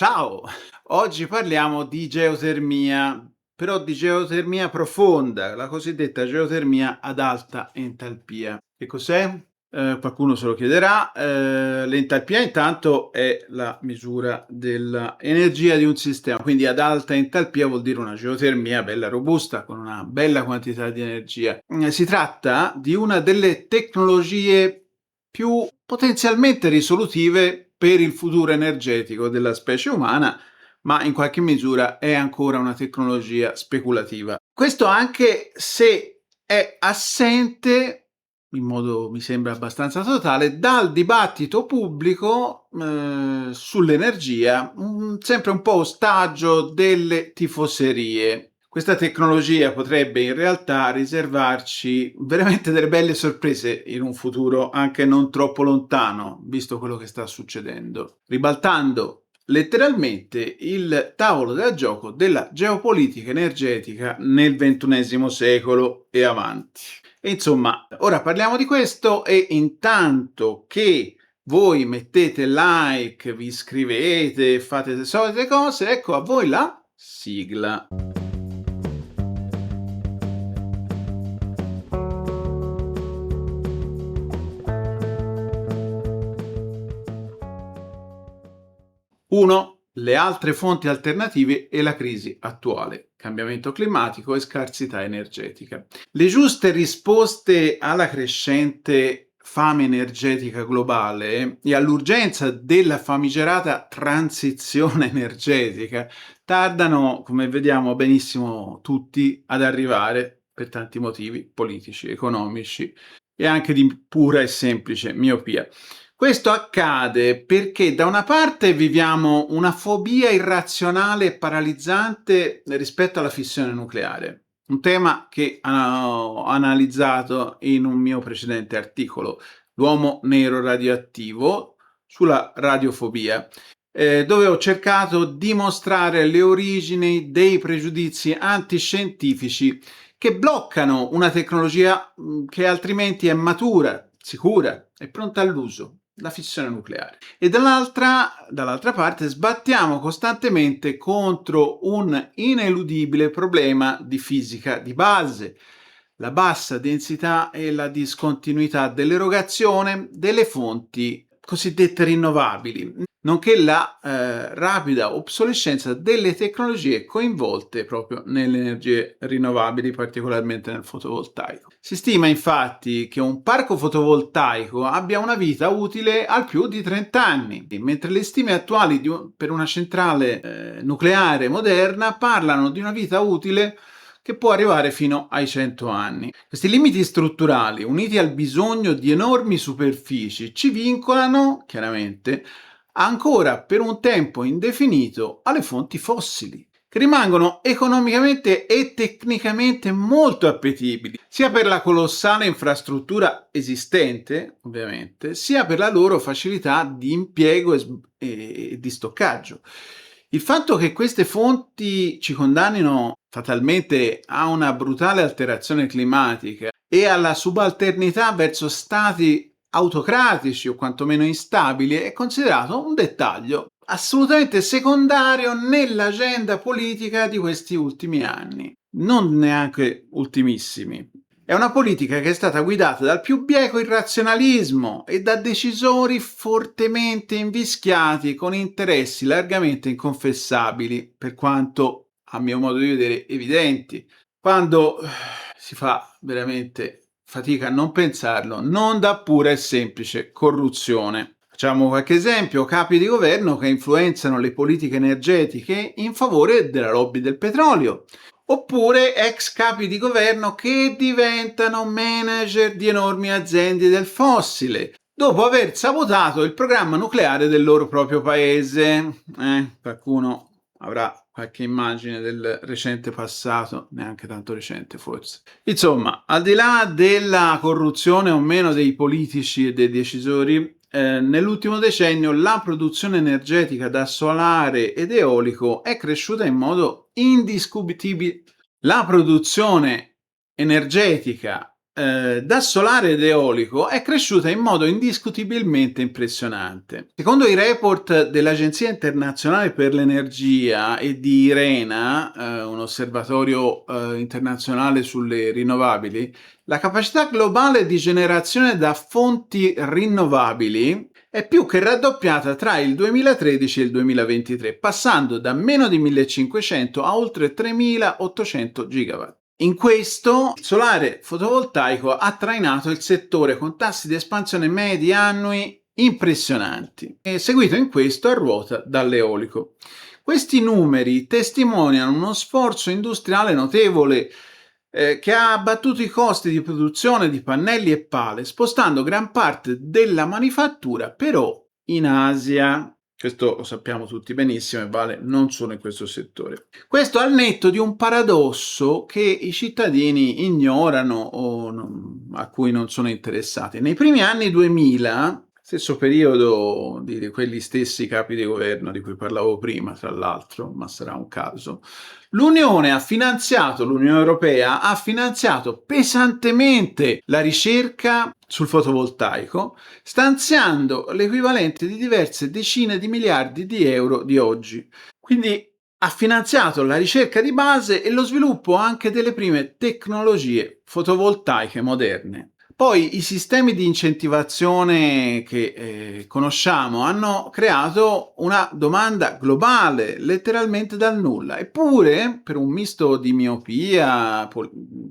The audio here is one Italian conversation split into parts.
Ciao! Oggi parliamo di geotermia, però di geotermia profonda, la cosiddetta geotermia ad alta entalpia. Che cos'è? Qualcuno se lo chiederà. L'entalpia intanto è la misura dell'energia di un sistema, quindi ad alta entalpia vuol dire una geotermia bella robusta, con una bella quantità di energia. Si tratta di una delle tecnologie più potenzialmente risolutive per il futuro energetico della specie umana, ma in qualche misura è ancora una tecnologia speculativa. Questo anche se è assente, in modo mi sembra abbastanza totale, dal dibattito pubblico sull'energia, sempre un po' ostaggio delle tifoserie. Questa tecnologia potrebbe in realtà riservarci veramente delle belle sorprese in un futuro anche non troppo lontano, visto quello che sta succedendo, ribaltando letteralmente il tavolo da gioco della geopolitica energetica nel XXI secolo e avanti. E insomma, ora parliamo di questo e intanto che voi mettete like, vi iscrivete, fate le solite cose, ecco a voi la sigla. Uno, le altre fonti alternative e la crisi attuale, cambiamento climatico e scarsità energetica. Le giuste risposte alla crescente fame energetica globale e all'urgenza della famigerata transizione energetica tardano, come vediamo benissimo tutti, ad arrivare per tanti motivi politici, economici e anche di pura e semplice miopia. Questo accade perché da una parte viviamo una fobia irrazionale e paralizzante rispetto alla fissione nucleare, un tema che ho analizzato in un mio precedente articolo, L'uomo nero radioattivo, sulla radiofobia, dove ho cercato di mostrare le origini dei pregiudizi antiscientifici che bloccano una tecnologia che altrimenti è matura, sicura e pronta all'uso, la fissione nucleare. E dall'altra parte sbattiamo costantemente contro un ineludibile problema di fisica di base, la bassa densità e la discontinuità dell'erogazione delle fonti cosiddette rinnovabili, nonché la rapida obsolescenza delle tecnologie coinvolte proprio nelle energie rinnovabili, particolarmente nel fotovoltaico. Si stima infatti che un parco fotovoltaico abbia una vita utile al più di 30 anni, mentre le stime attuali per una centrale nucleare moderna parlano di una vita utile che può arrivare fino ai 100 anni. Questi limiti strutturali, uniti al bisogno di enormi superfici, ci vincolano, chiaramente, ancora per un tempo indefinito alle fonti fossili, che rimangono economicamente e tecnicamente molto appetibili, sia per la colossale infrastruttura esistente, ovviamente, sia per la loro facilità di impiego e di stoccaggio. Il fatto che queste fonti ci condannino fatalmente a una brutale alterazione climatica e alla subalternità verso stati autocratici o quantomeno instabili è considerato un dettaglio assolutamente secondario nell'agenda politica di questi ultimi anni, non neanche ultimissimi. È una politica che è stata guidata dal più bieco irrazionalismo e da decisori fortemente invischiati con interessi largamente inconfessabili, per quanto, a mio modo di vedere, evidenti. Quando si fa veramente fatica a non pensarlo, non da pura e semplice corruzione. Facciamo qualche esempio: capi di governo che influenzano le politiche energetiche in favore della lobby del petrolio, oppure ex capi di governo che diventano manager di enormi aziende del fossile, dopo aver sabotato il programma nucleare del loro proprio paese. Qualcuno avrà qualche immagine del recente passato, neanche tanto recente forse. Insomma, al di là della corruzione o meno dei politici e dei decisori, nell'ultimo decennio la produzione energetica da solare ed eolico è cresciuta in modo indiscutibile. La produzione energetica da solare ed eolico è cresciuta in modo indiscutibilmente impressionante. Secondo i report dell'Agenzia internazionale per l'energia e di IRENA, un osservatorio internazionale sulle rinnovabili, la capacità globale di generazione da fonti rinnovabili è più che raddoppiata tra il 2013 e il 2023, passando da meno di 1500 a oltre 3800 gigawatt. In questo, il solare fotovoltaico ha trainato il settore con tassi di espansione medi annui impressionanti, e seguito in questo a ruota dall'eolico. Questi numeri testimoniano uno sforzo industriale notevole che ha abbattuto i costi di produzione di pannelli e pale, spostando gran parte della manifattura però in Asia. Questo lo sappiamo tutti benissimo e vale non solo in questo settore. Questo al netto di un paradosso che i cittadini ignorano o a cui non sono interessati. Nei primi anni 2000, stesso periodo di quelli stessi capi di governo di cui parlavo prima, tra l'altro, ma sarà un caso, l'Unione Europea ha finanziato pesantemente la ricerca sul fotovoltaico, stanziando l'equivalente di diverse decine di miliardi di euro di oggi. Quindi ha finanziato la ricerca di base e lo sviluppo anche delle prime tecnologie fotovoltaiche moderne. Poi i sistemi di incentivazione che conosciamo hanno creato una domanda globale, letteralmente dal nulla. Eppure, per un misto di miopia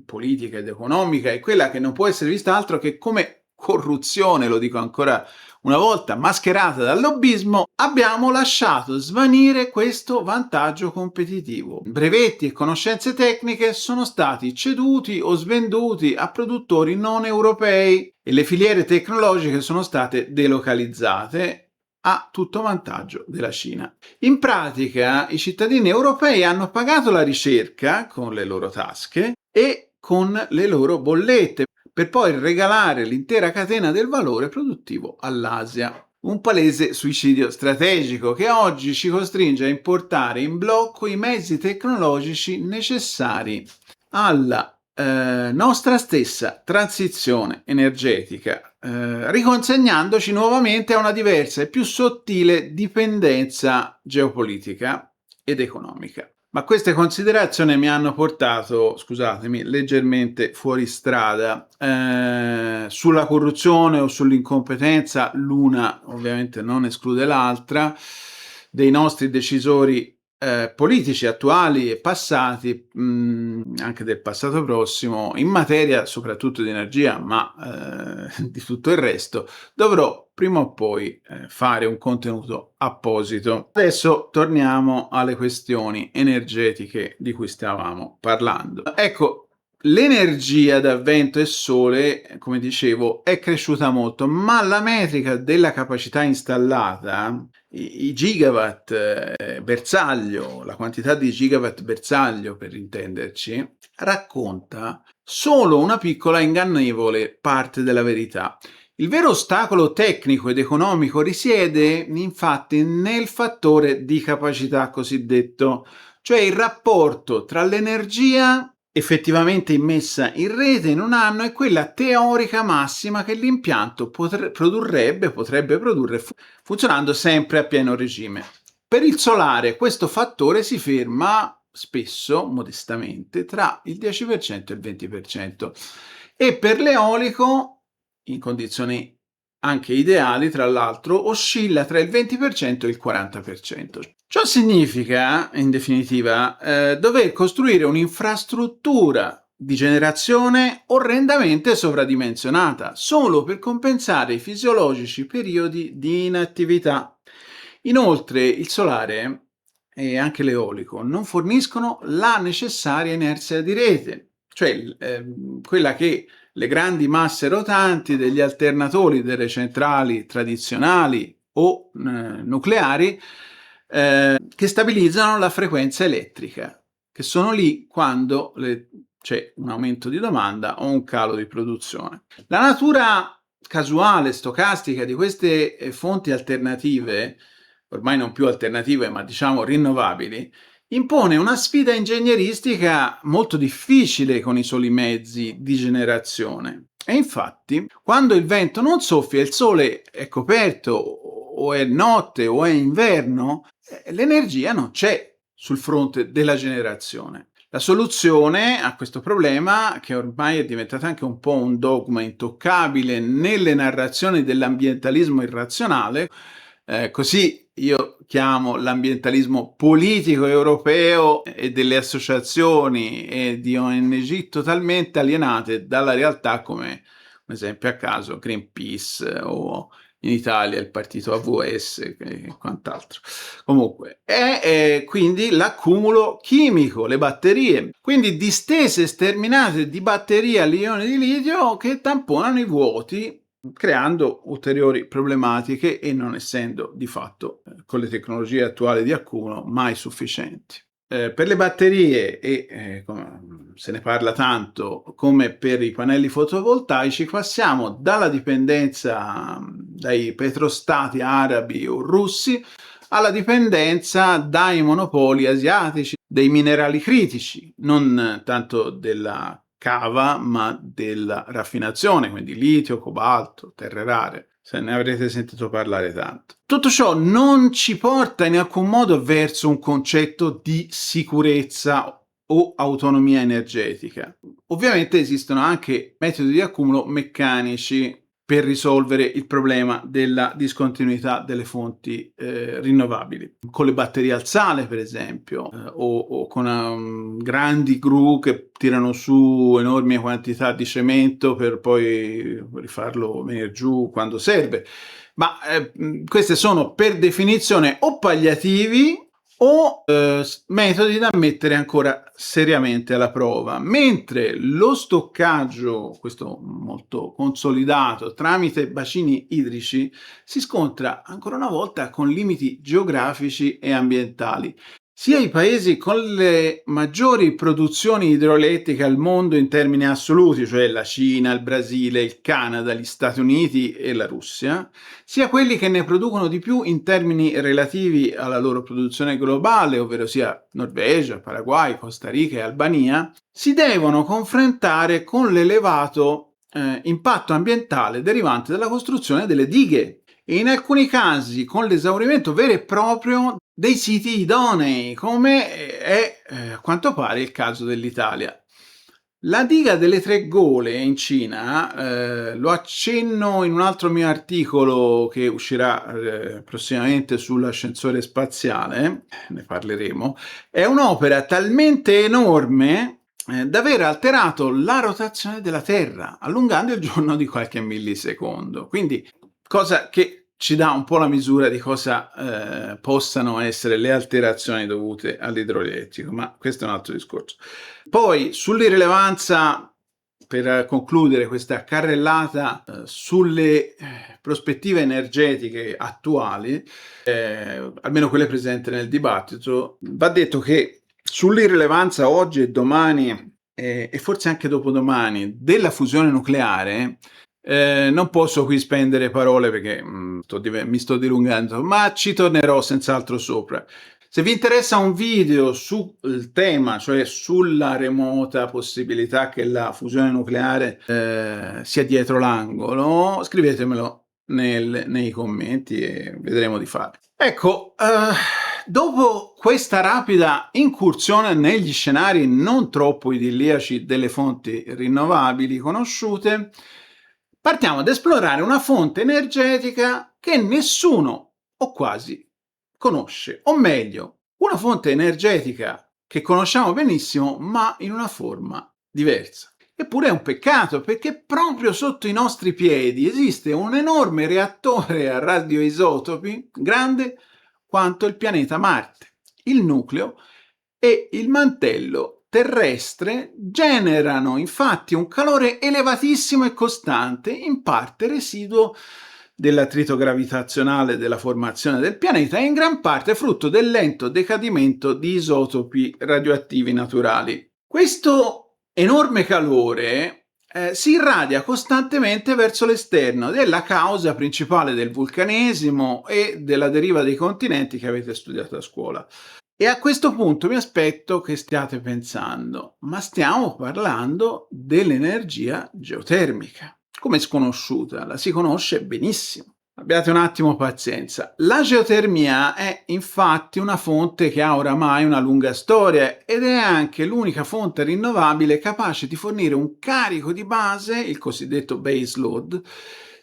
politica ed economica, è quella che non può essere vista altro che come corruzione, lo dico ancora una volta, mascherata dal lobbismo, abbiamo lasciato svanire questo vantaggio competitivo. Brevetti e conoscenze tecniche sono stati ceduti o svenduti a produttori non europei e le filiere tecnologiche sono state delocalizzate a tutto vantaggio della Cina. In pratica, i cittadini europei hanno pagato la ricerca con le loro tasche e con le loro bollette, per poi regalare l'intera catena del valore produttivo all'Asia. Un palese suicidio strategico che oggi ci costringe a importare in blocco i mezzi tecnologici necessari alla nostra stessa transizione energetica, riconsegnandoci nuovamente a una diversa e più sottile dipendenza geopolitica ed economica. Ma queste considerazioni mi hanno portato, scusatemi, leggermente fuori strada. Sulla corruzione o sull'incompetenza, l'una ovviamente non esclude l'altra, dei nostri decisori politici attuali e passati, anche del passato prossimo, in materia soprattutto di energia, ma di tutto il resto, dovrò prima o poi fare un contenuto apposito. Adesso torniamo alle questioni energetiche di cui stavamo parlando. Ecco, l'energia da vento e sole, come dicevo, è cresciuta molto, ma la metrica della capacità installata, i gigawatt bersaglio, la quantità di gigawatt bersaglio per intenderci, racconta solo una piccola ingannevole parte della verità. Il vero ostacolo tecnico ed economico risiede infatti nel fattore di capacità cosiddetto, cioè il rapporto tra l'energia effettivamente immessa in rete in un anno e quella teorica massima che l'impianto potrebbe produrre funzionando sempre a pieno regime. Per il solare questo fattore si ferma spesso, modestamente, tra il 10% e il 20%, e per l'eolico, in condizioni anche ideali, tra l'altro, oscilla tra il 20% e il 40%. Ciò significa, in definitiva, dover costruire un'infrastruttura di generazione orrendamente sovradimensionata, solo per compensare i fisiologici periodi di inattività. Inoltre, il solare e anche l'eolico non forniscono la necessaria inerzia di rete, cioè quella che le grandi masse rotanti degli alternatori delle centrali tradizionali o nucleari che stabilizzano la frequenza elettrica, che sono lì quando c'è un aumento di domanda o un calo di produzione. La natura casuale, stocastica di queste fonti alternative, ormai non più alternative ma diciamo rinnovabili, impone una sfida ingegneristica molto difficile con i soli mezzi di generazione. E infatti, quando il vento non soffia e il sole è coperto, o è notte o è inverno, l'energia non c'è sul fronte della generazione. La soluzione a questo problema, che ormai è diventato anche un po' un dogma intoccabile nelle narrazioni dell'ambientalismo irrazionale, così io chiamo l'ambientalismo politico europeo e delle associazioni e di ONG totalmente alienate dalla realtà, come un esempio a caso Greenpeace o in Italia il partito AVS e quant'altro. Comunque, è quindi l'accumulo chimico, le batterie, quindi distese sterminate di batterie a ioni di lidio che tamponano i vuoti, creando ulteriori problematiche e non essendo di fatto, con le tecnologie attuali di accumulo, mai sufficienti. Per le batterie se ne parla tanto come per i pannelli fotovoltaici, passiamo dalla dipendenza dai petrostati arabi o russi alla dipendenza dai monopoli asiatici dei minerali critici, non tanto della cava ma della raffinazione, quindi litio, cobalto, terre rare. Se ne avrete sentito parlare tanto. Tutto ciò non ci porta in alcun modo verso un concetto di sicurezza o autonomia energetica. Ovviamente esistono anche metodi di accumulo meccanici per risolvere il problema della discontinuità delle fonti rinnovabili, con le batterie al sale per esempio, o con grandi gru che tirano su enormi quantità di cemento per poi rifarlo venire giù quando serve. Ma queste sono per definizione o palliativi o metodi da mettere ancora seriamente alla prova, mentre lo stoccaggio, questo molto consolidato, tramite bacini idrici, si scontra ancora una volta con limiti geografici e ambientali. Sia i paesi con le maggiori produzioni idroelettriche al mondo in termini assoluti, cioè la Cina, il Brasile, il Canada, gli Stati Uniti e la Russia, sia quelli che ne producono di più in termini relativi alla loro produzione globale, ovvero sia Norvegia, Paraguay, Costa Rica e Albania, si devono confrontare con l'elevato impatto ambientale derivante dalla costruzione delle dighe e in alcuni casi con l'esaurimento vero e proprio dei siti idonei, come è a quanto pare il caso dell'Italia. La diga delle Tre Gole in Cina, lo accenno in un altro mio articolo che uscirà prossimamente sull'ascensore spaziale, ne parleremo, è un'opera talmente enorme da aver alterato la rotazione della Terra, allungando il giorno di qualche millisecondo. Quindi, cosa che ci dà un po' la misura di cosa possano essere le alterazioni dovute all'idroelettrico, ma questo è un altro discorso. Poi sull'irrilevanza, per concludere questa carrellata sulle prospettive energetiche attuali, almeno quelle presenti nel dibattito, va detto che sull'irrilevanza oggi e domani e forse anche dopodomani della fusione nucleare, non posso qui spendere parole perché mi sto dilungando, ma ci tornerò senz'altro sopra. Se vi interessa un video sul tema, cioè sulla remota possibilità che la fusione nucleare sia dietro l'angolo, scrivetemelo nei commenti e vedremo di fare. Ecco, dopo questa rapida incursione negli scenari non troppo idilliaci delle fonti rinnovabili conosciute, partiamo ad esplorare una fonte energetica che nessuno o quasi conosce, o meglio, una fonte energetica che conosciamo benissimo, ma in una forma diversa. Eppure è un peccato, perché proprio sotto i nostri piedi esiste un enorme reattore a radioisotopi grande quanto il pianeta Marte. Il nucleo e il mantello terrestre generano infatti un calore elevatissimo e costante, in parte residuo dell'attrito gravitazionale della formazione del pianeta e in gran parte frutto del lento decadimento di isotopi radioattivi naturali. Questo enorme calore si irradia costantemente verso l'esterno ed è la causa principale del vulcanesimo e della deriva dei continenti che avete studiato a scuola. E a questo punto mi aspetto che stiate pensando, ma stiamo parlando dell'energia geotermica. Come sconosciuta, la si conosce benissimo. Abbiate un attimo pazienza. La geotermia è infatti una fonte che ha oramai una lunga storia ed è anche l'unica fonte rinnovabile capace di fornire un carico di base, il cosiddetto base load,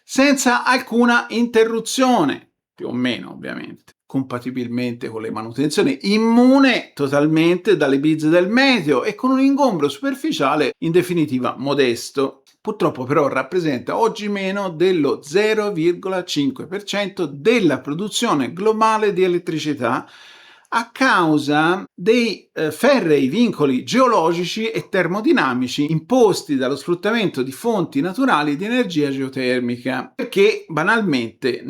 senza alcuna interruzione, più o meno ovviamente, compatibilmente con le manutenzioni, immune totalmente dalle bizze del meteo e con un ingombro superficiale in definitiva modesto. Purtroppo però rappresenta oggi meno dello 0,5% della produzione globale di elettricità a causa dei ferrei vincoli geologici e termodinamici imposti dallo sfruttamento di fonti naturali di energia geotermica, perché banalmente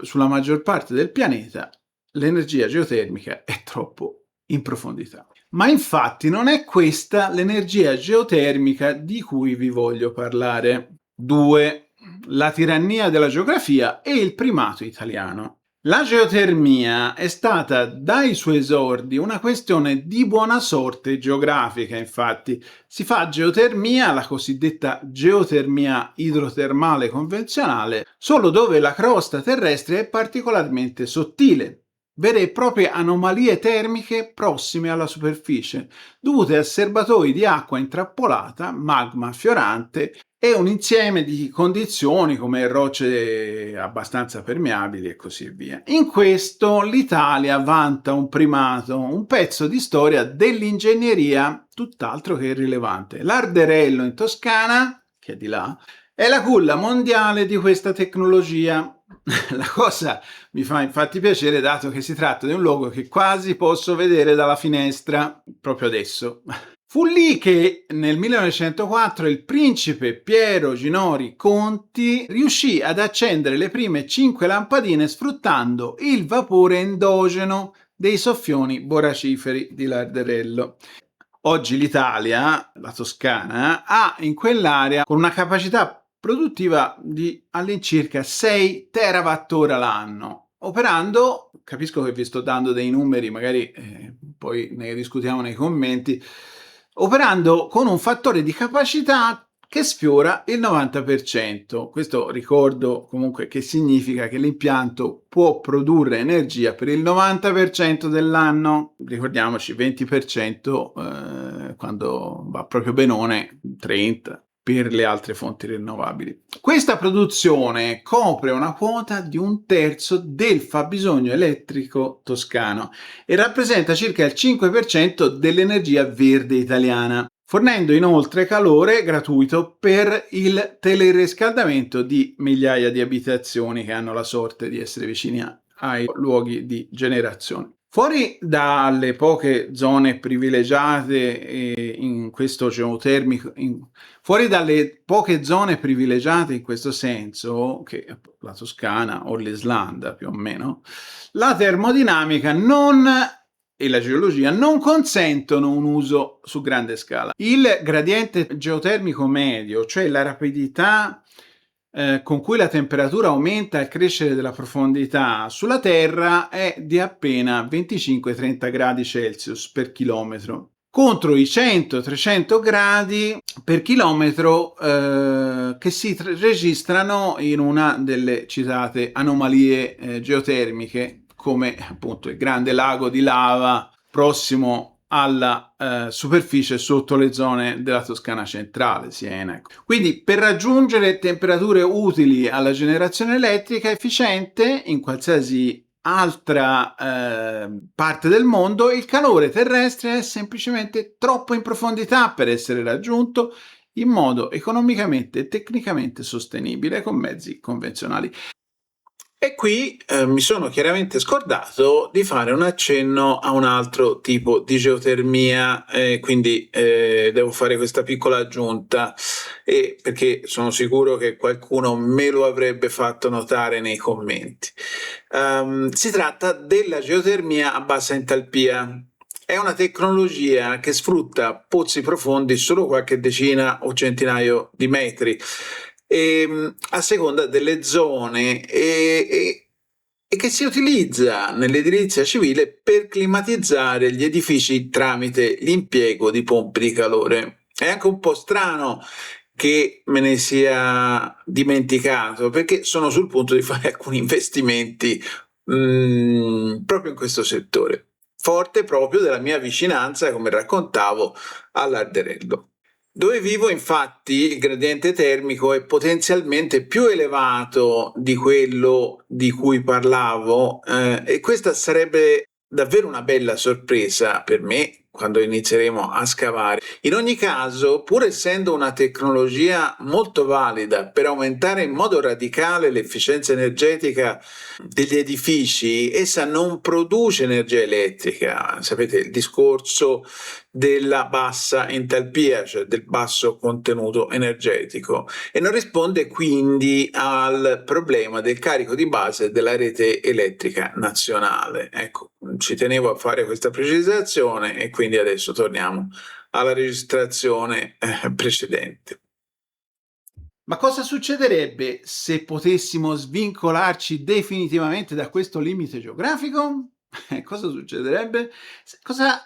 sulla maggior parte del pianeta l'energia geotermica è troppo in profondità. Ma infatti non è questa l'energia geotermica di cui vi voglio parlare. 2. La tirannia della geografia e il primato italiano. La geotermia è stata dai suoi esordi una questione di buona sorte geografica, infatti. Si fa geotermia, la cosiddetta geotermia idrotermale convenzionale, solo dove la crosta terrestre è particolarmente sottile. Vere e proprie anomalie termiche prossime alla superficie, dovute a serbatoi di acqua intrappolata, magma fiorante e un insieme di condizioni come rocce abbastanza permeabili e così via. In questo l'Italia vanta un primato, un pezzo di storia dell'ingegneria tutt'altro che irrilevante. L'Arderello in Toscana, che è di là, è la culla mondiale di questa tecnologia. La cosa mi fa infatti piacere dato che si tratta di un luogo che quasi posso vedere dalla finestra proprio adesso. Fu lì che nel 1904 il principe Piero Ginori Conti riuscì ad accendere le prime 5 lampadine sfruttando il vapore endogeno dei soffioni borraciferi di Larderello. Oggi l'Italia, la Toscana, ha in quell'area con una capacità produttiva di all'incirca 6 terawattora l'anno, operando, capisco che vi sto dando dei numeri, magari poi ne discutiamo nei commenti, operando con un fattore di capacità che sfiora il 90%. Questo ricordo comunque che significa che l'impianto può produrre energia per il 90% dell'anno, ricordiamoci 20% quando va proprio benone, 30% per le altre fonti rinnovabili. Questa produzione copre una quota di 1/3 del fabbisogno elettrico toscano e rappresenta circa il 5% dell'energia verde italiana, fornendo inoltre calore gratuito per il teleriscaldamento di migliaia di abitazioni che hanno la sorte di essere vicini ai luoghi di generazione. Fuori dalle poche zone privilegiate in questo geotermico, fuori dalle poche zone privilegiate in questo senso, che la Toscana o l'Islanda più o meno, la termodinamica e la geologia non consentono un uso su grande scala. Il gradiente geotermico medio, cioè la rapidità con cui la temperatura aumenta al crescere della profondità sulla Terra è di appena 25-30 gradi Celsius per chilometro, contro i 100-300 gradi per chilometro che si registrano in una delle citate anomalie geotermiche, come appunto il grande lago di lava prossimo alla superficie sotto le zone della Toscana centrale, Siena. Quindi per raggiungere temperature utili alla generazione elettrica efficiente in qualsiasi altra parte del mondo, il calore terrestre è semplicemente troppo in profondità per essere raggiunto in modo economicamente e tecnicamente sostenibile con mezzi convenzionali. E qui mi sono chiaramente scordato di fare un accenno a un altro tipo di geotermia, quindi devo fare questa piccola aggiunta, perché sono sicuro che qualcuno me lo avrebbe fatto notare nei commenti. Si tratta della geotermia a bassa entalpia. È una tecnologia che sfrutta pozzi profondi solo qualche decina o centinaio di metri, a seconda delle zone e che si utilizza nell'edilizia civile per climatizzare gli edifici tramite l'impiego di pompe di calore. È anche un po' strano che me ne sia dimenticato, perché sono sul punto di fare alcuni investimenti proprio in questo settore, forte proprio della mia vicinanza, come raccontavo, all'Arderello. Dove vivo, infatti, il gradiente termico è potenzialmente più elevato di quello di cui parlavo, e questa sarebbe davvero una bella sorpresa per me quando inizieremo a scavare. In ogni caso, pur essendo una tecnologia molto valida per aumentare in modo radicale l'efficienza energetica degli edifici, essa non produce energia elettrica. Sapete il discorso della bassa entalpia, cioè del basso contenuto energetico, e non risponde quindi al problema del carico di base della rete elettrica nazionale. Ecco, ci tenevo a fare questa precisazione e quindi adesso torniamo alla registrazione precedente. Ma cosa succederebbe se potessimo svincolarci definitivamente da questo limite geografico? Cosa succederebbe? Cosa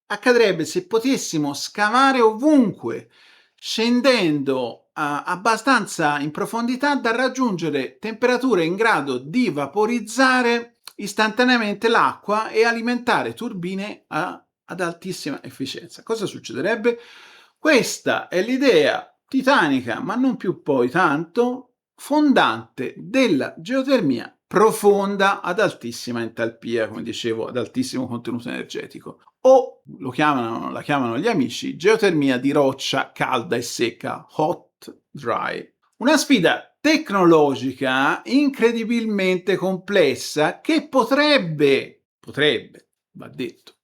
accadrebbe se potessimo scavare ovunque, scendendo abbastanza in profondità da raggiungere temperature in grado di vaporizzare istantaneamente l'acqua e alimentare turbine ad altissima efficienza? Cosa succederebbe? Questa è l'idea titanica, ma non più poi tanto, fondante della geotermia profonda ad altissima entalpia, come dicevo, ad altissimo contenuto energetico. O la chiamano gli amici geotermia di roccia calda e secca, hot dry. Una sfida tecnologica incredibilmente complessa che potrebbe, va detto,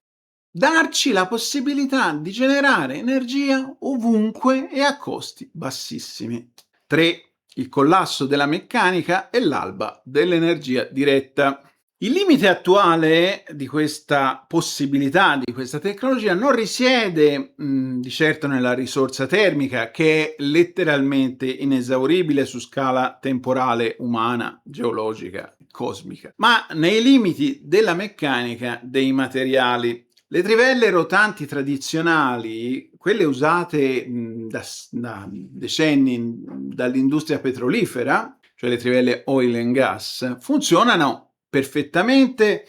darci la possibilità di generare energia ovunque e a costi bassissimi. 3. Il collasso della meccanica e l'alba dell'energia diretta. Il limite attuale di questa possibilità, di questa tecnologia, non risiede di certo nella risorsa termica, che è letteralmente inesauribile su scala temporale, umana, geologica, cosmica, ma nei limiti della meccanica dei materiali. Le trivelle rotanti tradizionali, quelle usate da decenni dall'industria petrolifera, cioè le trivelle oil and gas, funzionano perfettamente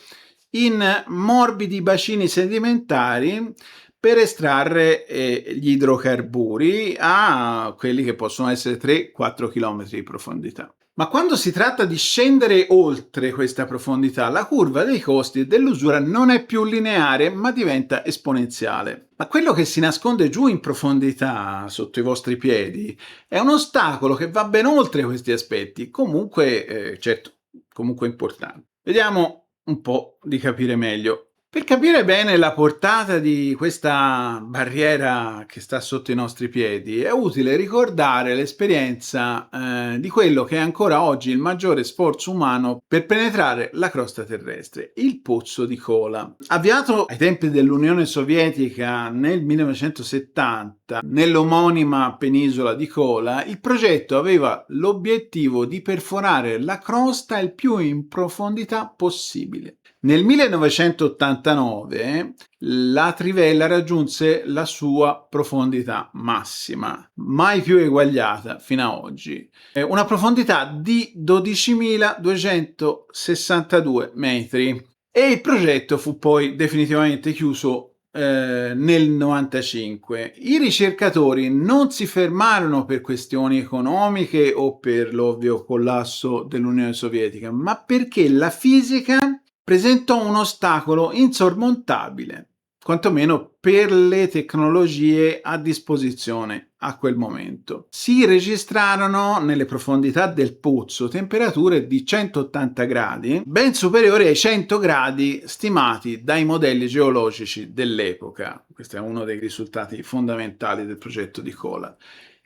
in morbidi bacini sedimentari per estrarre gli idrocarburi a quelli che possono essere 3-4 km di profondità. Ma quando si tratta di scendere oltre questa profondità, la curva dei costi e dell'usura non è più lineare, ma diventa esponenziale. Ma quello che si nasconde giù in profondità, sotto i vostri piedi, è un ostacolo che va ben oltre questi aspetti, comunque, certo, comunque importante. Vediamo un po' di capire meglio. Per capire bene la portata di questa barriera che sta sotto i nostri piedi, è utile ricordare l'esperienza di quello che è ancora oggi il maggiore sforzo umano per penetrare la crosta terrestre, il pozzo di Kola. Avviato ai tempi dell'Unione Sovietica nel 1970 nell'omonima penisola di Kola, il progetto aveva l'obiettivo di perforare la crosta il più in profondità possibile. Nel 1989 la trivella raggiunse la sua profondità massima, mai più eguagliata fino ad oggi, una profondità di 12.262 metri, e il progetto fu poi definitivamente chiuso nel 95. I ricercatori non si fermarono per questioni economiche o per l'ovvio collasso dell'Unione Sovietica, ma perché la fisica presentò un ostacolo insormontabile, quantomeno per le tecnologie a disposizione a quel momento. Si registrarono nelle profondità del pozzo temperature di 180 gradi, ben superiori ai 100 gradi stimati dai modelli geologici dell'epoca. Questo è uno dei risultati fondamentali del progetto di Kola.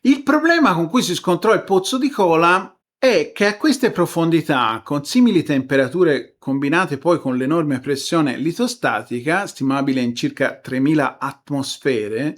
Il problema con cui si scontrò il pozzo di Kola è che a queste profondità, con simili temperature combinate poi con l'enorme pressione litostatica, stimabile in circa 3000 atmosfere,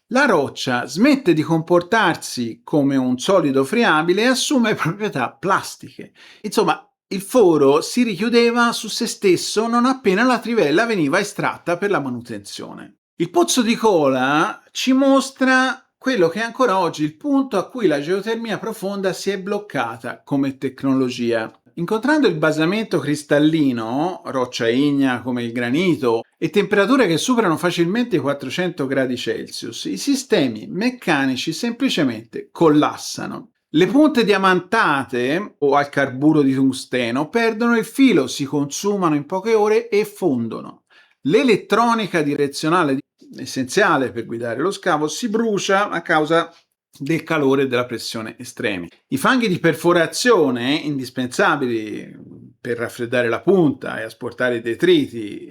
la roccia smette di comportarsi come un solido friabile e assume proprietà plastiche. Insomma, il foro si richiudeva su se stesso non appena la trivella veniva estratta per la manutenzione. Il pozzo di Kola ci mostra quello che è ancora oggi il punto a cui la geotermia profonda si è bloccata come tecnologia. Incontrando il basamento cristallino, roccia ignea come il granito, e temperature che superano facilmente i 400 gradi Celsius, i sistemi meccanici semplicemente collassano. Le punte diamantate o al carburo di tungsteno perdono il filo, si consumano in poche ore e fondono. L'elettronica direzionale essenziale per guidare lo scavo si brucia a causa del calore e della pressione estremi. I fanghi di perforazione, indispensabili per raffreddare la punta e asportare i detriti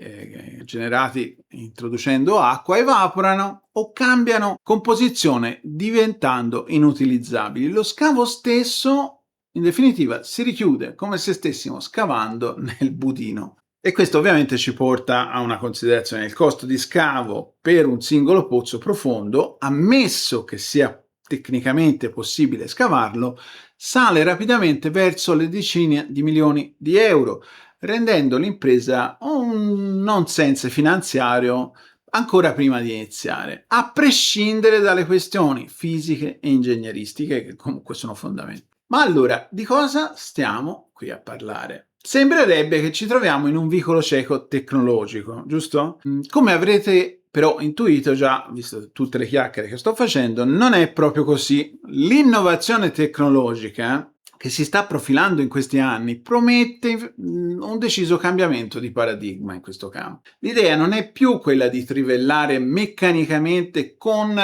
generati introducendo acqua, evaporano o cambiano composizione diventando inutilizzabili. Lo scavo stesso, in definitiva, si richiude come se stessimo scavando nel budino. E questo ovviamente ci porta a una considerazione: il costo di scavo per un singolo pozzo profondo, ammesso che sia tecnicamente possibile scavarlo, sale rapidamente verso le decine di milioni di euro, rendendo l'impresa un nonsense finanziario ancora prima di iniziare, a prescindere dalle questioni fisiche e ingegneristiche che comunque sono fondamentali. Ma allora, di cosa stiamo qui a parlare? Sembrerebbe che ci troviamo in un vicolo cieco tecnologico, giusto? Come avrete però intuito già, visto tutte le chiacchiere che sto facendo, non è proprio così. L'innovazione tecnologica che si sta profilando in questi anni promette un deciso cambiamento di paradigma in questo campo. L'idea non è più quella di trivellare meccanicamente con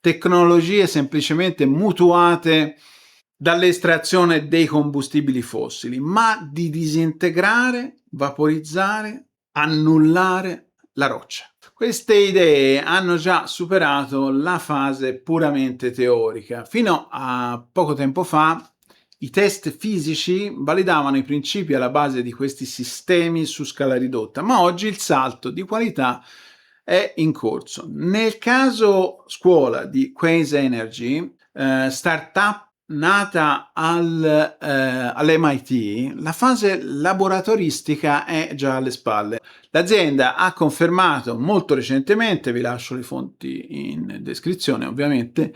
tecnologie semplicemente mutuate dall'estrazione dei combustibili fossili, ma di disintegrare, vaporizzare, annullare la roccia. Queste idee hanno già superato la fase puramente teorica. Fino a poco tempo fa i test fisici validavano i principi alla base di questi sistemi su scala ridotta, ma oggi il salto di qualità è in corso. Nel caso scuola di Quaise Energy, startup nata all'MIT, la fase laboratoristica è già alle spalle. L'azienda ha confermato molto recentemente, vi lascio le fonti in descrizione ovviamente,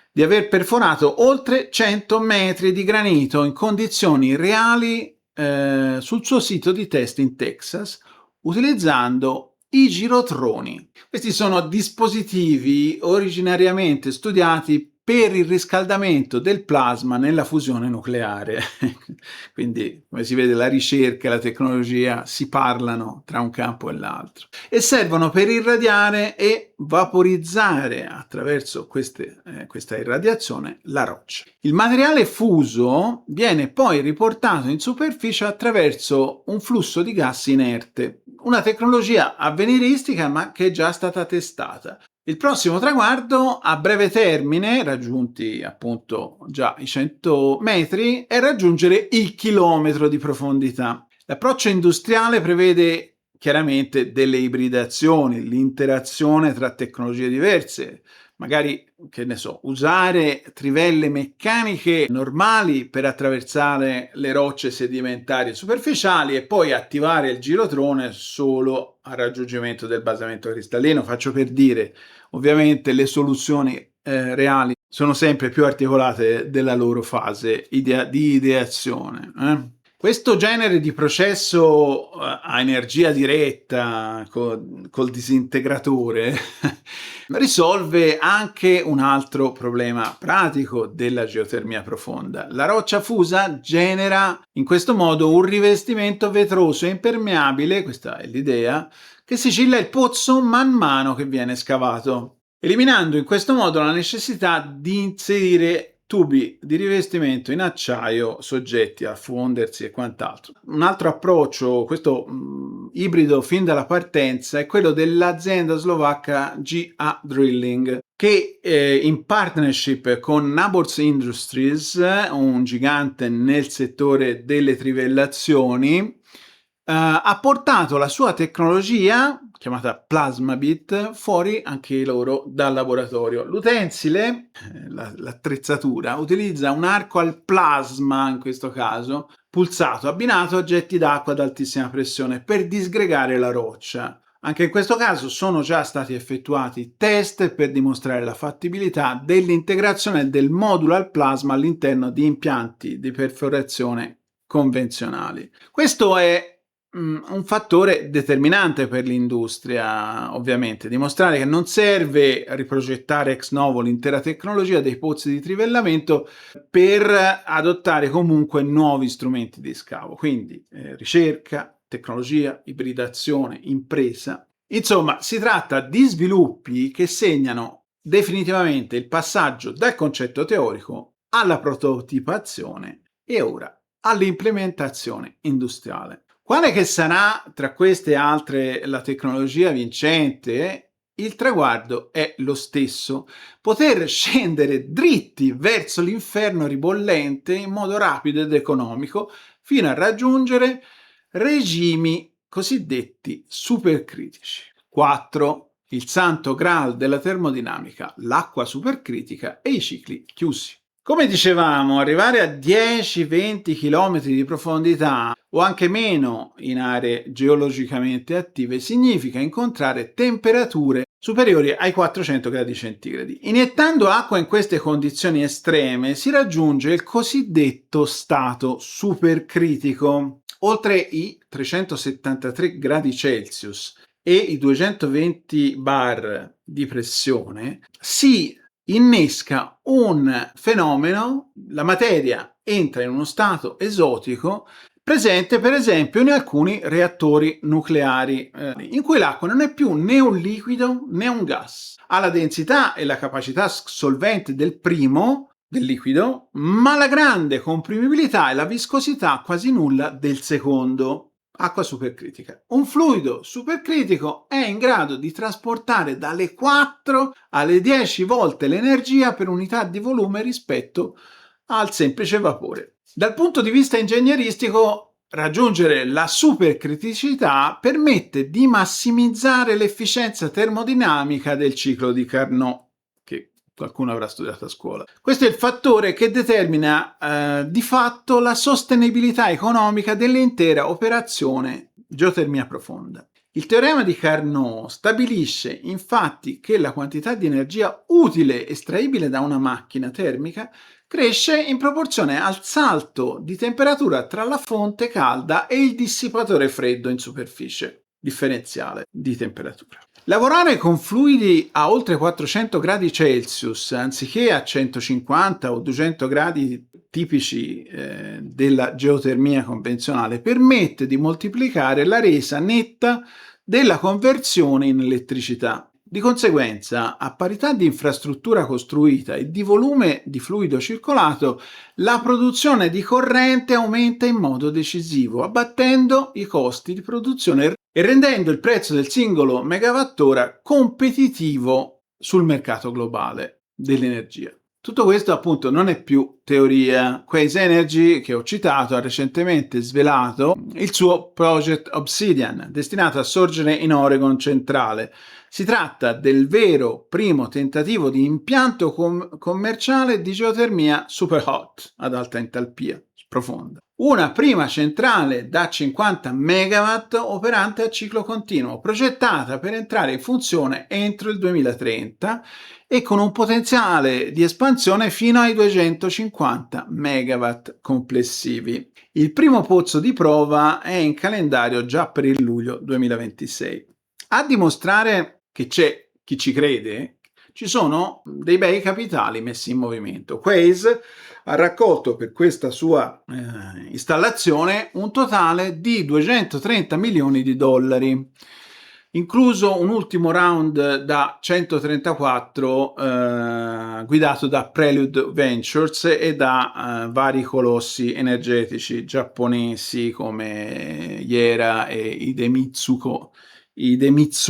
di aver perforato oltre 100 metri di granito in condizioni reali sul suo sito di test in Texas, utilizzando i girotroni. Questi sono dispositivi originariamente studiati per il riscaldamento del plasma nella fusione nucleare. Quindi, come si vede, la ricerca e la tecnologia si parlano tra un campo e l'altro e servono per irradiare e vaporizzare attraverso questa irradiazione la roccia. Il materiale fuso viene poi riportato in superficie attraverso un flusso di gas inerte, una tecnologia avveniristica ma che è già stata testata. Il prossimo traguardo a breve termine, raggiunti appunto già i 100 metri, è raggiungere il chilometro di profondità. L'approccio industriale prevede chiaramente delle ibridazioni, l'interazione tra tecnologie diverse, magari, che ne so, usare trivelle meccaniche normali per attraversare le rocce sedimentarie superficiali e poi attivare il girotrone solo al raggiungimento del basamento cristallino. Faccio per dire, ovviamente le soluzioni reali sono sempre più articolate della loro fase di ideazione. Questo genere di processo a energia diretta col disintegratore risolve anche un altro problema pratico della geotermia profonda. La roccia fusa genera in questo modo un rivestimento vetroso e impermeabile, questa è l'idea, che sigilla il pozzo man mano che viene scavato, eliminando in questo modo la necessità di inserire tubi di rivestimento in acciaio soggetti a fondersi e quant'altro. Un altro approccio, questo ibrido fin dalla partenza, è quello dell'azienda slovacca GA Drilling, che in partnership con Nabors Industries, un gigante nel settore delle trivellazioni, ha portato la sua tecnologia, chiamata Plasmabit, fuori anche loro dal laboratorio. L'utensile, l'attrezzatura, utilizza un arco al plasma in questo caso pulsato abbinato a getti d'acqua ad altissima pressione per disgregare la roccia. Anche in questo caso sono già stati effettuati test per dimostrare la fattibilità dell'integrazione del modulo al plasma all'interno di impianti di perforazione convenzionali. Questo è un fattore determinante per l'industria, ovviamente, dimostrare che non serve riprogettare ex novo l'intera tecnologia dei pozzi di trivellamento per adottare comunque nuovi strumenti di scavo, quindi ricerca, tecnologia, ibridazione, impresa. Insomma, si tratta di sviluppi che segnano definitivamente il passaggio dal concetto teorico alla prototipazione e ora all'implementazione industriale. Quale che sarà tra queste e altre la tecnologia vincente, il traguardo è lo stesso: poter scendere dritti verso l'inferno ribollente in modo rapido ed economico fino a raggiungere regimi cosiddetti supercritici. 4. Il santo graal della termodinamica, l'acqua supercritica e i cicli chiusi. Come dicevamo, arrivare a 10-20 km di profondità o anche meno in aree geologicamente attive significa incontrare temperature superiori ai 400 gradi centigradi. Iniettando acqua in queste condizioni estreme si raggiunge il cosiddetto stato supercritico. Oltre i 373 gradi Celsius e i 220 bar di pressione si innesca un fenomeno: la materia entra in uno stato esotico presente per esempio in alcuni reattori nucleari, in cui l'acqua non è più né un liquido né un gas. Ha la densità e la capacità solvente del primo, del liquido, ma la grande comprimibilità e la viscosità quasi nulla del secondo. Acqua supercritica. Un fluido supercritico è in grado di trasportare dalle 4 alle 10 volte l'energia per unità di volume rispetto al semplice vapore. Dal punto di vista ingegneristico, raggiungere la supercriticità permette di massimizzare l'efficienza termodinamica del ciclo di Carnot, che qualcuno avrà studiato a scuola. Questo è il fattore che determina di fatto la sostenibilità economica dell'intera operazione geotermia profonda. Il teorema di Carnot stabilisce infatti che la quantità di energia utile estraibile da una macchina termica cresce in proporzione al salto di temperatura tra la fonte calda e il dissipatore freddo in superficie, differenziale di temperatura. Lavorare con fluidi a oltre 400 gradi Celsius anziché a 150 o 200 gradi tipici della geotermia convenzionale permette di moltiplicare la resa netta della conversione in elettricità. Di conseguenza, a parità di infrastruttura costruita e di volume di fluido circolato, la produzione di corrente aumenta in modo decisivo, abbattendo i costi di produzione e rendendo il prezzo del singolo megawattora competitivo sul mercato globale dell'energia. Tutto questo appunto non è più teoria. Quaise Energy, che ho citato, ha recentemente svelato il suo Project Obsidian, destinato a sorgere in Oregon centrale. Si tratta del vero primo tentativo di impianto commerciale di geotermia super hot ad alta entalpia profonda. Una prima centrale da 50 MW operante a ciclo continuo, progettata per entrare in funzione entro il 2030 e con un potenziale di espansione fino ai 250 MW complessivi. Il primo pozzo di prova è in calendario già per il luglio 2026. A dimostrare che c'è chi ci crede, ci sono dei bei capitali messi in movimento. Quaise ha raccolto per questa sua installazione un totale di 230 milioni di dollari, incluso un ultimo round da 134 guidato da Prelude Ventures e da vari colossi energetici giapponesi come Yara e Idemitsu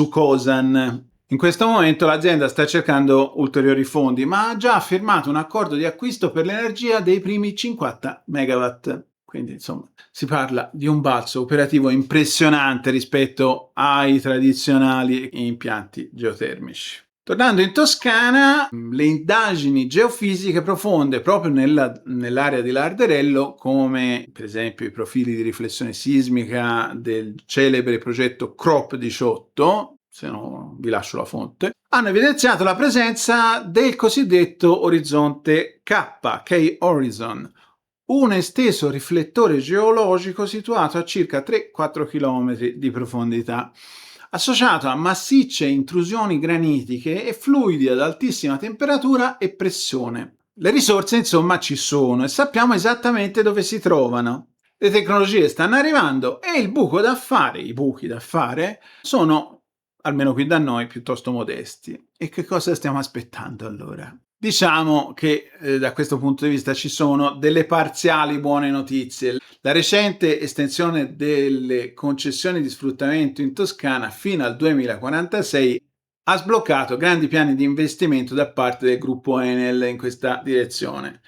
Kosan. In questo momento l'azienda sta cercando ulteriori fondi, ma ha già firmato un accordo di acquisto per l'energia dei primi 50 MW. Quindi, insomma, si parla di un balzo operativo impressionante rispetto ai tradizionali impianti geotermici. Tornando in Toscana, le indagini geofisiche profonde proprio nell'area di Larderello, come per esempio i profili di riflessione sismica del celebre progetto CROP 18, se no vi lascio la fonte, hanno evidenziato la presenza del cosiddetto orizzonte K Horizon, un esteso riflettore geologico situato a circa 3-4 km di profondità, associato a massicce intrusioni granitiche e fluidi ad altissima temperatura e pressione. Le risorse insomma ci sono e sappiamo esattamente dove si trovano. Le tecnologie stanno arrivando e i buchi da fare sono, almeno qui da noi, piuttosto modesti. E che cosa stiamo aspettando allora? Diciamo che da questo punto di vista ci sono delle parziali buone notizie. La recente estensione delle concessioni di sfruttamento in Toscana fino al 2046 ha sbloccato grandi piani di investimento da parte del gruppo Enel in questa direzione.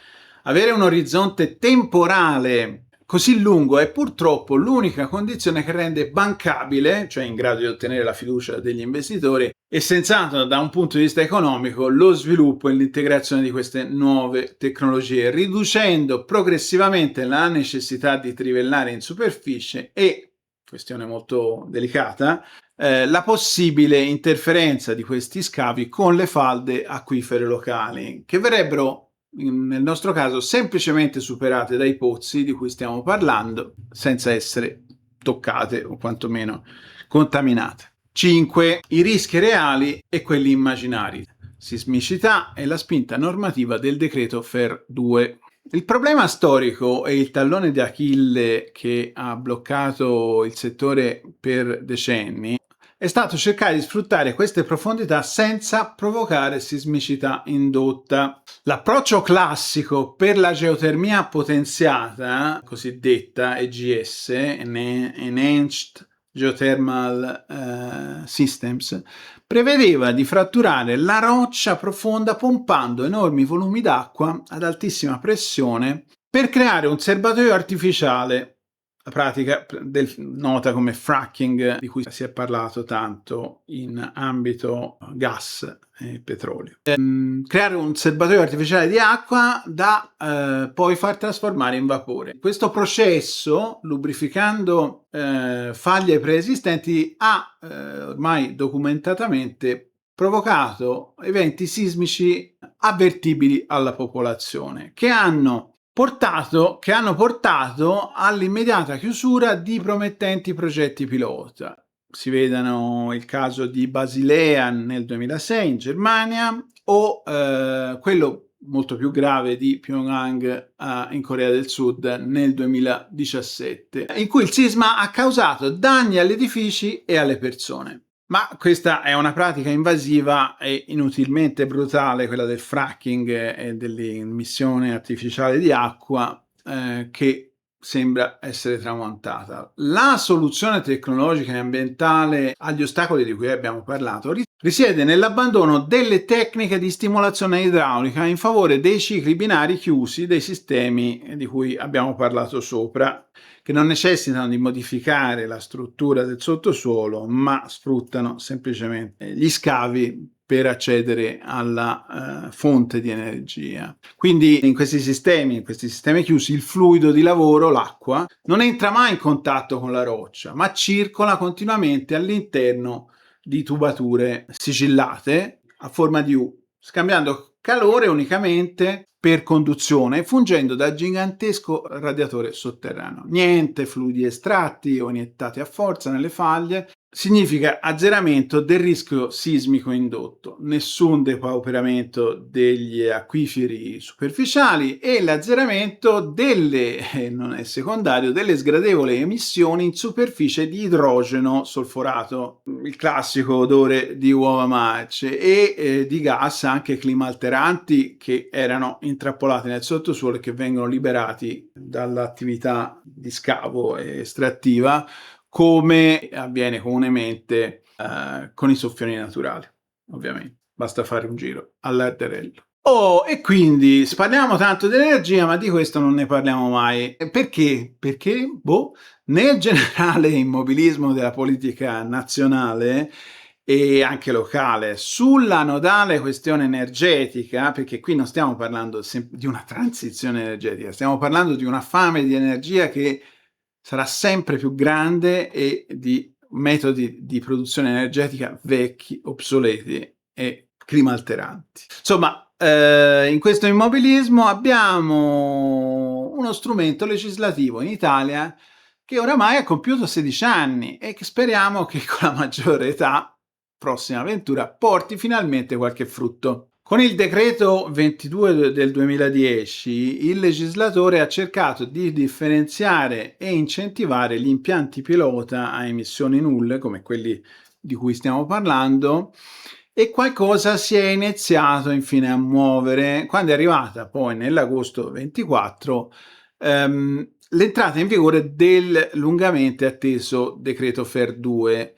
Avere un orizzonte temporale così lungo è purtroppo l'unica condizione che rende bancabile, cioè in grado di ottenere la fiducia degli investitori, e senz'altro da un punto di vista economico, lo sviluppo e l'integrazione di queste nuove tecnologie, riducendo progressivamente la necessità di trivellare in superficie e, questione molto delicata, la possibile interferenza di questi scavi con le falde acquifere locali, che verrebbero nel nostro caso semplicemente superate dai pozzi di cui stiamo parlando, senza essere toccate o quantomeno contaminate. 5. I rischi reali e quelli immaginari. Sismicità e la spinta normativa del decreto FER 2. Il problema storico e il tallone di Achille che ha bloccato il settore per decenni è stato cercare di sfruttare queste profondità senza provocare sismicità indotta. L'approccio classico per la geotermia potenziata, cosiddetta EGS, Enhanced Geothermal Systems, prevedeva di fratturare la roccia profonda pompando enormi volumi d'acqua ad altissima pressione per creare un serbatoio artificiale, la pratica nota come fracking, di cui si è parlato tanto in ambito gas e petrolio. Creare un serbatoio artificiale di acqua da poi far trasformare in vapore. Questo processo, lubrificando faglie preesistenti, ha ormai documentatamente provocato eventi sismici avvertibili alla popolazione, che hanno portato all'immediata chiusura di promettenti progetti pilota. Si vedano il caso di Basilea nel 2006 in Germania o quello molto più grave di Pyongyang in Corea del Sud nel 2017, in cui il sisma ha causato danni agli edifici e alle persone. Ma questa è una pratica invasiva e inutilmente brutale, quella del fracking e dell'immissione artificiale di acqua, che sembra essere tramontata. La soluzione tecnologica e ambientale agli ostacoli di cui abbiamo parlato risiede nell'abbandono delle tecniche di stimolazione idraulica in favore dei cicli binari chiusi dei sistemi di cui abbiamo parlato sopra, che non necessitano di modificare la struttura del sottosuolo, ma sfruttano semplicemente gli scavi per accedere alla fonte di energia. Quindi in questi sistemi chiusi, il fluido di lavoro, l'acqua, non entra mai in contatto con la roccia, ma circola continuamente all'interno di tubature sigillate a forma di U, scambiando calore unicamente per conduzione, fungendo da gigantesco radiatore sotterraneo. Niente fluidi estratti o iniettati a forza nelle faglie, significa azzeramento del rischio sismico indotto, nessun depauperamento degli acquiferi superficiali e l'azzeramento non è secondario, delle sgradevoli emissioni in superficie di idrogeno solforato, il classico odore di uova marce, e di gas anche climalteranti che erano intrappolati nel sottosuolo e che vengono liberati dall'attività di scavo estrattiva, come avviene comunemente con i soffioni naturali, ovviamente. Basta fare un giro all'Arderello. E quindi parliamo tanto dell'energia, ma di questo non ne parliamo mai. Perché? Perché, nel generale immobilismo della politica nazionale e anche locale. Sulla nodale questione energetica, perché qui non stiamo parlando di una transizione energetica, stiamo parlando di una fame di energia che sarà sempre più grande e di metodi di produzione energetica vecchi, obsoleti e climalteranti. Insomma, in questo immobilismo abbiamo uno strumento legislativo in Italia che oramai ha compiuto 16 anni e che speriamo che con la maggiore età, prossima avventura, porti finalmente qualche frutto. Con il decreto 22 del 2010 il legislatore ha cercato di differenziare e incentivare gli impianti pilota a emissioni nulle, come quelli di cui stiamo parlando, e qualcosa si è iniziato infine a muovere quando è arrivata poi nell'agosto 24 l'entrata in vigore del lungamente atteso decreto FER 2.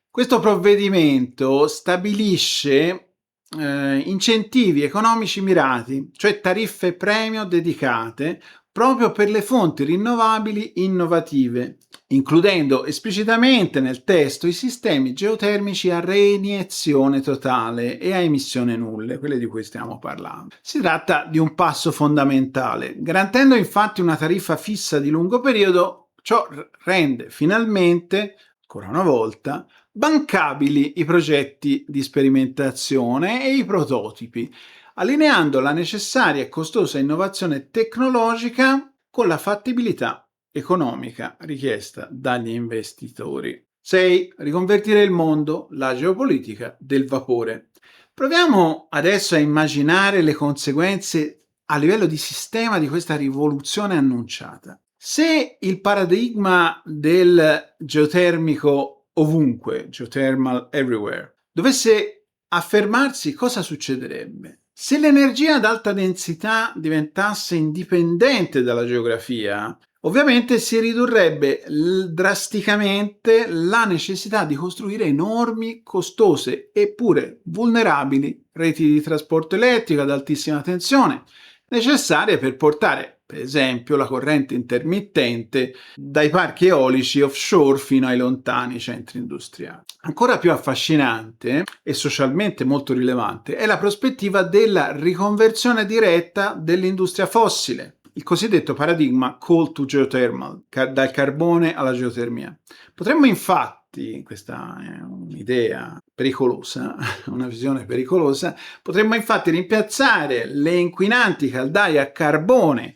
Questo provvedimento stabilisce incentivi economici mirati, cioè tariffe premio dedicate proprio per le fonti rinnovabili innovative, includendo esplicitamente nel testo i sistemi geotermici a reiniezione totale e a emissione nulle, quelle di cui stiamo parlando. Si tratta di un passo fondamentale, garantendo infatti una tariffa fissa di lungo periodo. Ciò rende finalmente, ancora una volta, bancabili i progetti di sperimentazione e i prototipi, allineando la necessaria e costosa innovazione tecnologica con la fattibilità economica richiesta dagli investitori. 6. Riconvertire il mondo, la geopolitica del vapore. Proviamo adesso a immaginare le conseguenze a livello di sistema di questa rivoluzione annunciata. Se il paradigma del geotermico ovunque, geothermal everywhere, dovesse affermarsi, cosa succederebbe? Se l'energia ad alta densità diventasse indipendente dalla geografia, ovviamente si ridurrebbe drasticamente la necessità di costruire enormi, costose eppure vulnerabili reti di trasporto elettrico ad altissima tensione, necessarie per portare, per esempio, la corrente intermittente dai parchi eolici offshore fino ai lontani centri industriali. Ancora più affascinante e socialmente molto rilevante è la prospettiva della riconversione diretta dell'industria fossile, il cosiddetto paradigma coal to geothermal, dal carbone alla geotermia. Potremmo infatti, questa è un'idea pericolosa, una visione pericolosa, potremmo infatti rimpiazzare le inquinanti caldaie a carbone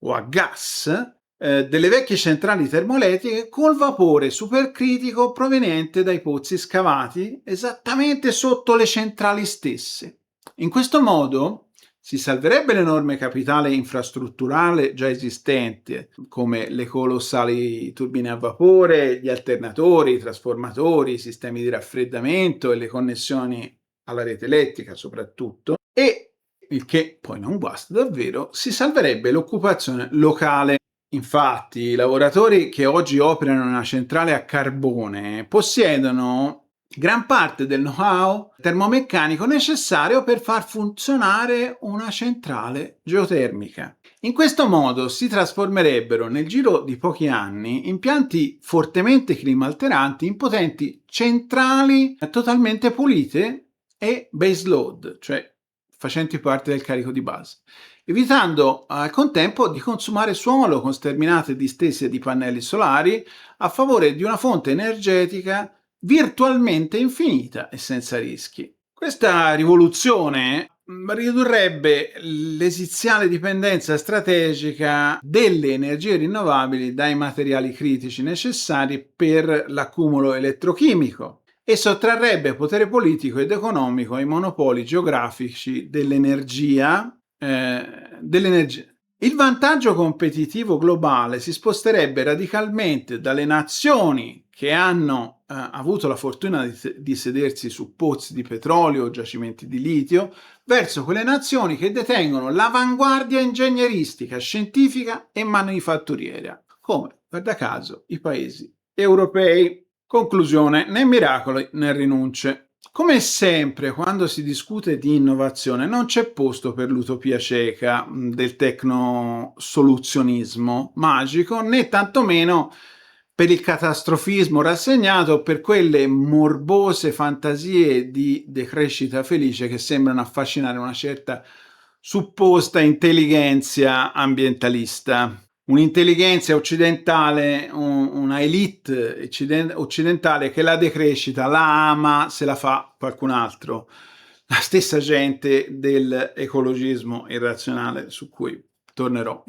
o a gas delle vecchie centrali termoelettriche col vapore supercritico proveniente dai pozzi scavati esattamente sotto le centrali stesse. In questo modo si salverebbe l'enorme capitale infrastrutturale già esistente, come le colossali turbine a vapore, gli alternatori, i trasformatori, i sistemi di raffreddamento e le connessioni alla rete elettrica soprattutto, e il che poi non guasta davvero, si salverebbe l'occupazione locale. Infatti, i lavoratori che oggi operano in una centrale a carbone possiedono gran parte del know-how termomeccanico necessario per far funzionare una centrale geotermica. In questo modo si trasformerebbero nel giro di pochi anni impianti fortemente climalteranti in potenti centrali totalmente pulite e base load, cioè facenti parte del carico di base, evitando al contempo di consumare suolo con sterminate distese di pannelli solari a favore di una fonte energetica virtualmente infinita e senza rischi. Questa rivoluzione ridurrebbe l'esiziale dipendenza strategica delle energie rinnovabili dai materiali critici necessari per l'accumulo elettrochimico e sottrarrebbe potere politico ed economico ai monopoli geografici dell'energia. Il vantaggio competitivo globale si sposterebbe radicalmente dalle nazioni che hanno avuto la fortuna di sedersi su pozzi di petrolio o giacimenti di litio verso quelle nazioni che detengono l'avanguardia ingegneristica, scientifica e manifatturiera, come, guarda caso, i paesi europei. Conclusione, né miracoli né rinunce. Come sempre, quando si discute di innovazione, non c'è posto per l'utopia cieca del tecnosoluzionismo magico, né tantomeno per il catastrofismo rassegnato o per quelle morbose fantasie di decrescita felice che sembrano affascinare una certa supposta intelligenza ambientalista. Un'intelligenza occidentale, una elite occidentale che la decrescita la ama se la fa qualcun altro. La stessa gente dell'ecologismo irrazionale su cui tornerò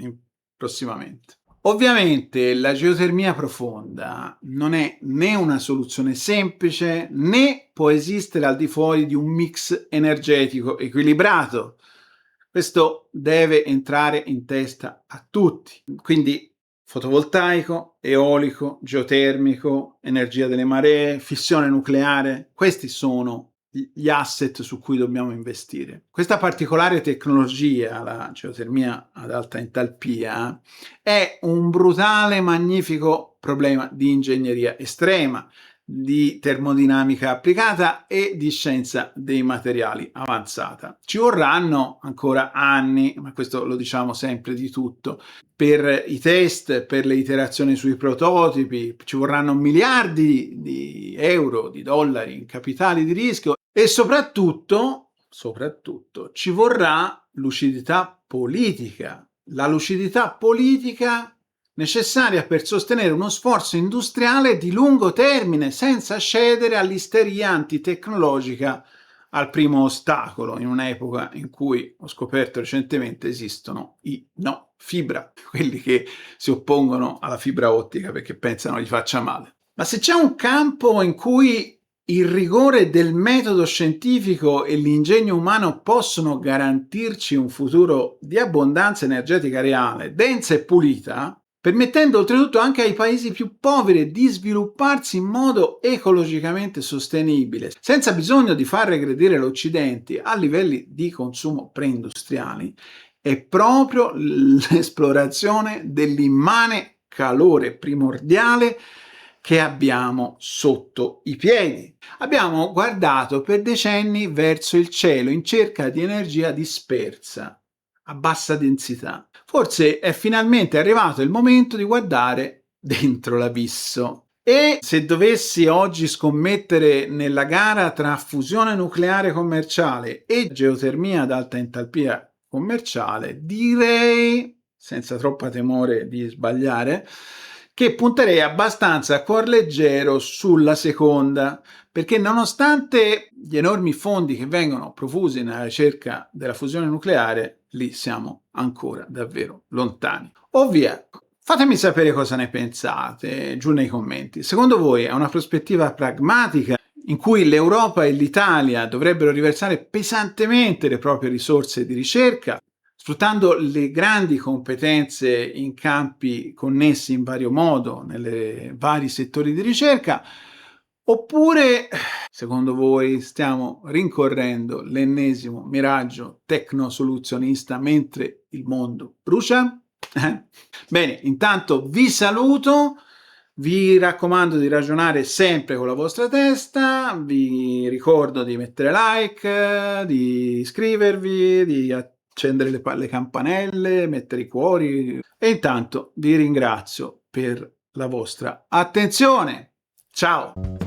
prossimamente. Ovviamente la geotermia profonda non è né una soluzione semplice né può esistere al di fuori di un mix energetico equilibrato. Questo deve entrare in testa a tutti. Quindi fotovoltaico, eolico, geotermico, energia delle maree, fissione nucleare, questi sono gli asset su cui dobbiamo investire. Questa particolare tecnologia, la geotermia ad alta entalpia, è un brutale, magnifico problema di ingegneria estrema, di termodinamica applicata e di scienza dei materiali avanzata. Ci vorranno ancora anni, ma questo lo diciamo sempre di tutto, per i test, per le iterazioni sui prototipi, ci vorranno miliardi di euro, di dollari in capitali di rischio e soprattutto ci vorrà lucidità politica. La lucidità politica necessaria per sostenere uno sforzo industriale di lungo termine senza cedere all'isteria antitecnologica al primo ostacolo, in un'epoca in cui ho scoperto recentemente esistono i no fibra, quelli che si oppongono alla fibra ottica perché pensano gli faccia male. Ma se c'è un campo in cui il rigore del metodo scientifico e l'ingegno umano possono garantirci un futuro di abbondanza energetica reale, densa e pulita, permettendo oltretutto anche ai paesi più poveri di svilupparsi in modo ecologicamente sostenibile, senza bisogno di far regredire l'Occidente a livelli di consumo preindustriali, è proprio l'esplorazione dell'immane calore primordiale che abbiamo sotto i piedi. Abbiamo guardato per decenni verso il cielo in cerca di energia dispersa, a bassa densità. Forse è finalmente arrivato il momento di guardare dentro l'abisso. E se dovessi oggi scommettere nella gara tra fusione nucleare commerciale e geotermia ad alta entalpia commerciale, direi, senza troppo timore di sbagliare, che punterei abbastanza a cuor leggero sulla seconda, perché nonostante gli enormi fondi che vengono profusi nella ricerca della fusione nucleare, lì siamo ancora davvero lontani. Ovvia, fatemi sapere cosa ne pensate giù nei commenti. Secondo voi è una prospettiva pragmatica in cui l'Europa e l'Italia dovrebbero riversare pesantemente le proprie risorse di ricerca, sfruttando le grandi competenze in campi connessi in vario modo nei vari settori di ricerca, oppure, secondo voi, stiamo rincorrendo l'ennesimo miraggio tecnosoluzionista mentre il mondo brucia? Bene, intanto vi saluto. Vi raccomando di ragionare sempre con la vostra testa, vi ricordo di mettere like, di iscrivervi, di accendere le campanelle, mettere i cuori e intanto vi ringrazio per la vostra attenzione. Ciao!